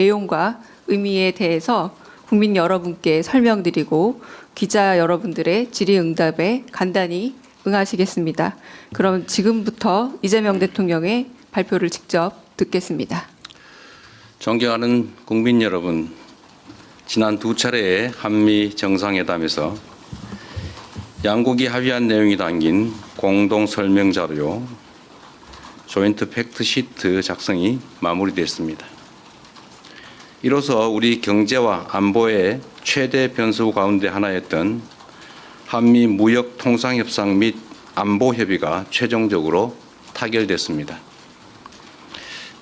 내용과 의미에 대해서 국민 여러분께 설명드리고 기자 여러분들의 질의응답에 간단히 응하시겠습니다. 그럼 지금부터 이재명 대통령의 발표를 직접 듣겠습니다. 존경하는 국민 여러분, 지난 두 차례의 한미 정상회담에서 양국이 합의한 내용이 담긴 공동 설명 자료 조인트 팩트 시트 작성이 마무리됐습니다. 이로써 우리 경제와 안보의 최대 변수 가운데 하나였던 한미 무역 통상 협상 및 안보 협의가 최종적으로 타결됐습니다.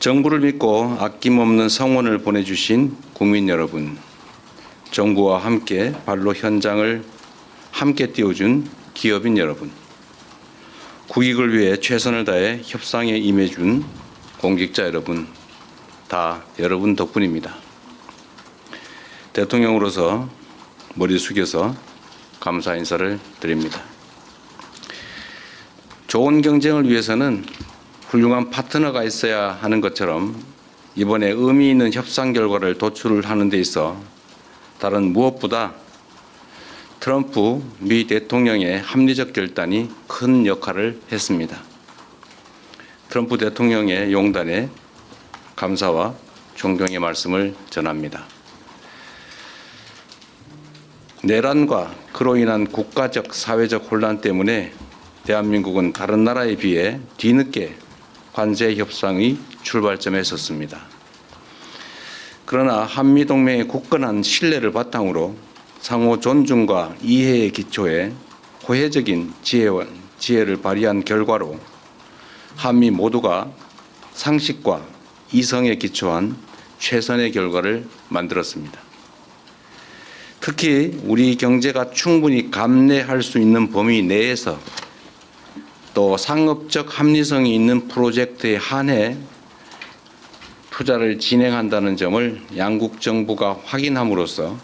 정부를 믿고 아낌없는 성원을 보내주신 국민 여러분, 정부와 함께 발로 현장을 함께 띄워준 기업인 여러분, 국익을 위해 최선을 다해 협상에 임해준 공직자 여러분, 다 여러분 덕분입니다. 대통령으로서 머리 숙여서 감사 인사를 드립니다. 좋은 경쟁을 위해서는 훌륭한 파트너가 있어야 하는 것처럼 이번에 의미 있는 협상 결과를 도출하는 데 있어 다른 무엇보다 트럼프 미 대통령의 합리적 결단이 큰 역할을 했습니다. 트럼프 대통령의 용단에 감사와 존경의 말씀을 전합니다. 내란과 그로 인한 국가적, 사회적 혼란 때문에 대한민국은 다른 나라에 비해 뒤늦게 관세 협상의 출발점에 섰습니다. 그러나 한미동맹의 굳건한 신뢰를 바탕으로 상호 존중과 이해의 기초에 호혜적인 지혜를 발휘한 결과로 한미 모두가 상식과 이성에 기초한 최선의 결과를 만들었습니다. 특히 우리 경제가 충분히 감내할 수 있는 범위 내에서 또 상업적 합리성이 있는 프로젝트에 한해 투자를 진행한다는 점을 양국 정부가 확인함으로써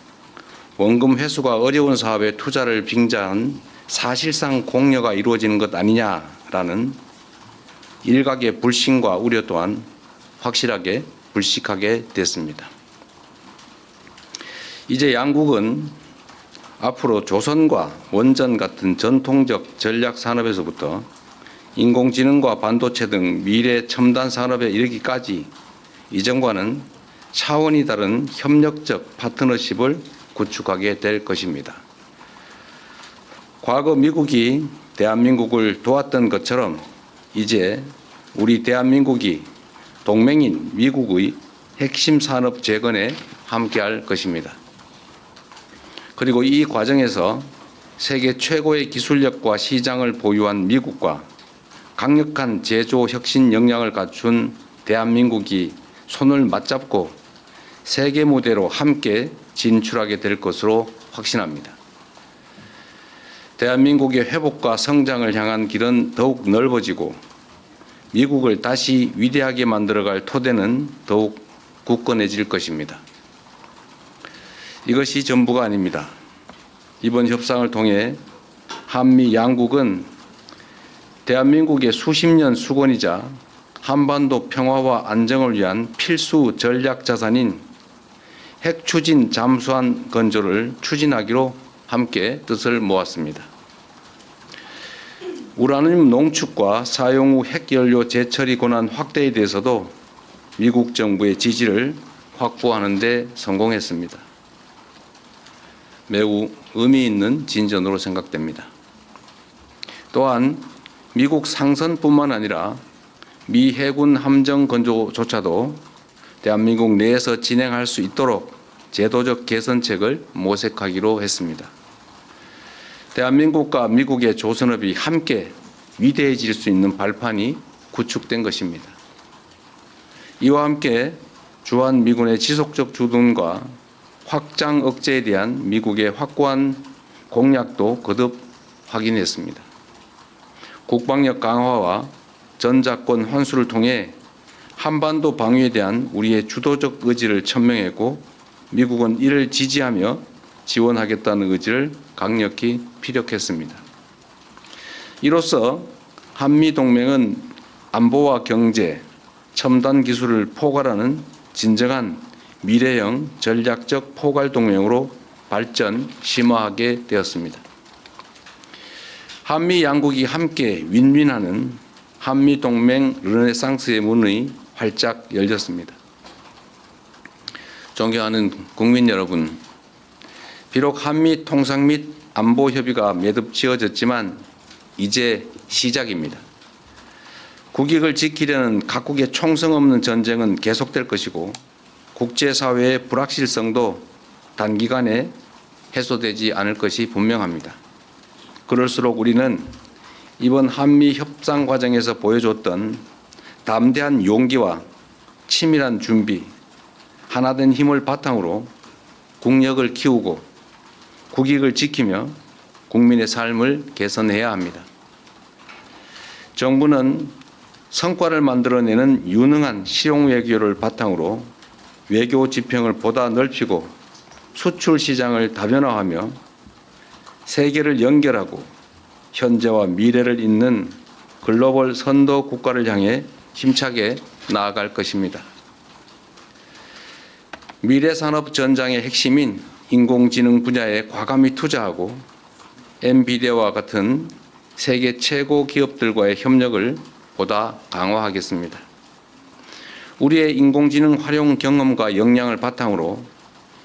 원금 회수가 어려운 사업에 투자를 빙자한 사실상 공여가 이루어지는 것 아니냐라는 일각의 불신과 우려 또한 확실하게 불식하게 됐습니다. 이제 양국은 앞으로 조선과 원전 같은 전통적 전략 산업에서부터 인공지능과 반도체 등 미래 첨단 산업에 이르기까지 이전과는 차원이 다른 협력적 파트너십을 구축하게 될 것입니다. 과거 미국이 대한민국을 도왔던 것처럼 이제 우리 대한민국이 동맹인 미국의 핵심 산업 재건에 함께할 것입니다. 그리고 이 과정에서 세계 최고의 기술력과 시장을 보유한 미국과 강력한 제조 혁신 역량을 갖춘 대한민국이 손을 맞잡고 세계 무대로 함께 진출하게 될 것으로 확신합니다. 대한민국의 회복과 성장을 향한 길은 더욱 넓어지고 미국을 다시 위대하게 만들어갈 토대는 더욱 굳건해질 것입니다. 이것이 전부가 아닙니다. 이번 협상을 통해 한미 양국은 대한민국의 수십 년 수건이자 한반도 평화와 안정을 위한 필수 전략 자산인 핵 추진 잠수함 건조를 추진하기로 함께 뜻을 모았습니다. 우라늄 농축과 사용 후 핵연료 재처리 권한 확대에 대해서도 미국 정부의 지지를 확보하는 데 성공했습니다. 매우 의미 있는 진전으로 생각됩니다. 또한 미국 상선뿐만 아니라 미 해군 함정 건조조차도 대한민국 내에서 진행할 수 있도록 제도적 개선책을 모색하기로 했습니다. 대한민국과 미국의 조선업이 함께 위대해질 수 있는 발판이 구축된 것입니다. 이와 함께 주한미군의 지속적 주둔과 확장 억제에 대한 미국의 확고한 공약도 거듭 확인했습니다. 국방력 강화와 전작권 환수를 통해 한반도 방위에 대한 우리의 주도적 의지를 천명했고 미국은 이를 지지하며 지원하겠다는 의지를 강력히 피력했습니다. 이로써 한미동맹은 안보와 경제, 첨단 기술을 포괄하는 진정한 미래형 전략적 포괄 동맹으로 발전 심화하게 되었습니다. 한미 양국이 함께 윈윈하는 한미 동맹 르네상스의 문이 활짝 열렸습니다. 존경하는 국민 여러분, 비록 한미 통상 및 안보 협의가 매듭 지어졌지만 이제 시작입니다. 국익을 지키려는 각국의 총성 없는 전쟁은 계속될 것이고 국제사회의 불확실성도 단기간에 해소되지 않을 것이 분명합니다. 그럴수록 우리는 이번 한미 협상 과정에서 보여줬던 담대한 용기와 치밀한 준비, 하나된 힘을 바탕으로 국력을 키우고 국익을 지키며 국민의 삶을 개선해야 합니다. 정부는 성과를 만들어내는 유능한 실용 외교를 바탕으로 외교 지평을 보다 넓히고 수출 시장을 다변화하며 세계를 연결하고 현재와 미래를 잇는 글로벌 선도 국가를 향해 힘차게 나아갈 것입니다. 미래산업 전장의 핵심인 인공지능 분야에 과감히 투자하고 엔비디아와 같은 세계 최고 기업들과의 협력을 보다 강화하겠습니다. 우리의 인공지능 활용 경험과 역량을 바탕으로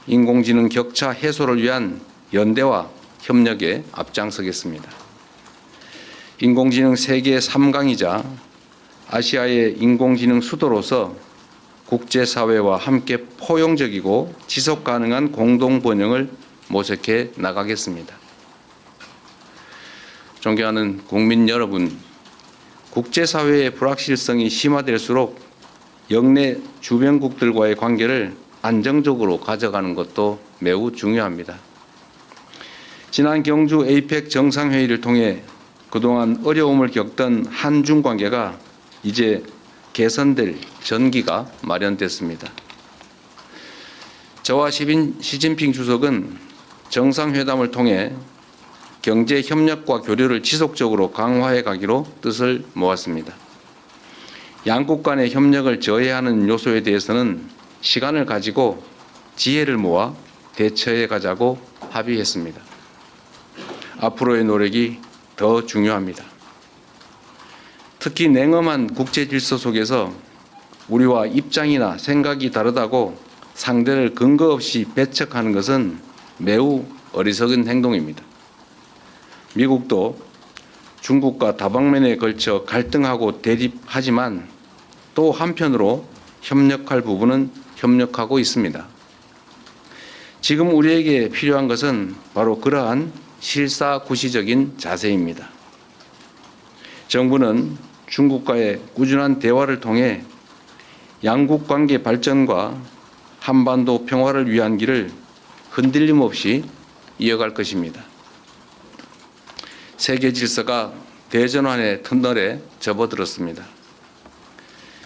인공지능 격차 해소를 위한 연대와 협력에 앞장서겠습니다. 인공지능 세계 3강이자 아시아의 인공지능 수도로서 국제사회와 함께 포용적이고 지속 가능한 공동 번영을 모색해 나가겠습니다. 존경하는 국민 여러분, 국제사회의 불확실성이 심화될수록 영내 주변국들과의 관계를 안정적으로 가져가는 것도 매우 중요합니다. 지난 경주 에이펙 정상회의를 통해 그동안 어려움을 겪던 한중 관계가 이제 개선될 전기가 마련됐습니다. 저와 시진핑 주석은 정상회담을 통해 경제 협력과 교류를 지속적으로 강화해 가기로 뜻을 모았습니다. 양국 간의 협력을 저해하는 요소에 대해서는 시간을 가지고 지혜를 모아 대처해 가자고 합의했습니다. 앞으로의 노력이 더 중요합니다. 특히 냉엄한 국제 질서 속에서 우리와 입장이나 생각이 다르다고 상대를 근거 없이 배척하는 것은 매우 어리석은 행동입니다. 미국도 중국과 다방면에 걸쳐 갈등하고 대립하지만 또 한편으로 협력할 부분은 협력하고 있습니다. 지금 우리에게 필요한 것은 바로 그러한 실사구시적인 자세입니다. 정부는 중국과의 꾸준한 대화를 통해 양국 관계 발전과 한반도 평화를 위한 길을 흔들림 없이 이어갈 것입니다. 세계 질서가 대전환의 터널에 접어들었습니다.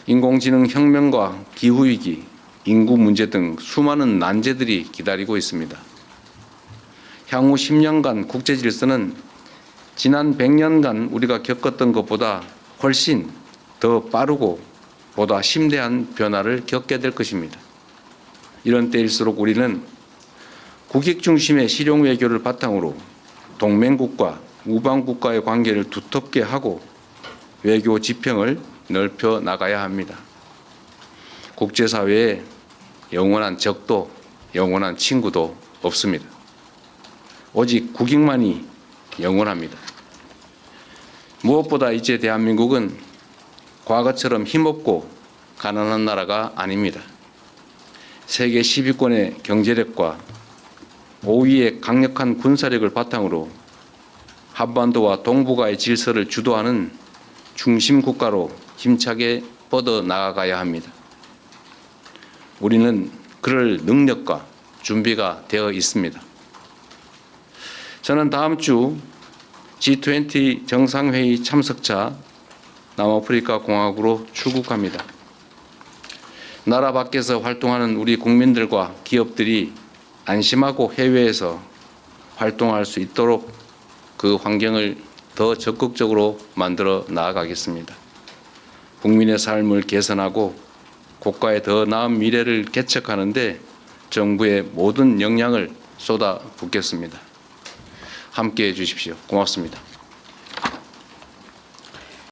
인공지능 혁명과 기후위기, 인구 문제 등 수많은 난제들이 기다리고 있습니다. 향후 10년간 국제 질서는 지난 100년간 우리가 겪었던 것보다 훨씬 더 빠르고 보다 심대한 변화를 겪게 될 것입니다. 이런 때일수록 우리는 국익 중심의 실용 외교를 바탕으로 동맹국과 우방국과의 관계를 두텁게 하고 외교 지평을 넓혀 나가야 합니다. 국제사회에 영원한 적도 영원한 친구도 없습니다. 오직 국익만이 영원합니다. 무엇보다 이제 대한민국은 과거처럼 힘없고 가난한 나라가 아닙니다. 세계 10위권의 경제력과 5위의 강력한 군사력을 바탕으로 한반도와 동북아의 질서를 주도하는 중심 국가로 힘차게 뻗어 나아가야 합니다. 우리는 그럴 능력과 준비가 되어 있습니다. 저는 다음 주 G20 정상회의 참석차 남아프리카 공화국으로 출국합니다. 나라 밖에서 활동하는 우리 국민들과 기업들이 안심하고 해외에서 활동할 수 있도록 그 환경을 더 적극적으로 만들어 나아가겠습니다. 국민의 삶을 개선하고 국가의 더 나은 미래를 개척하는 데 정부의 모든 역량을 쏟아붓겠습니다. 함께해 주십시오. 고맙습니다.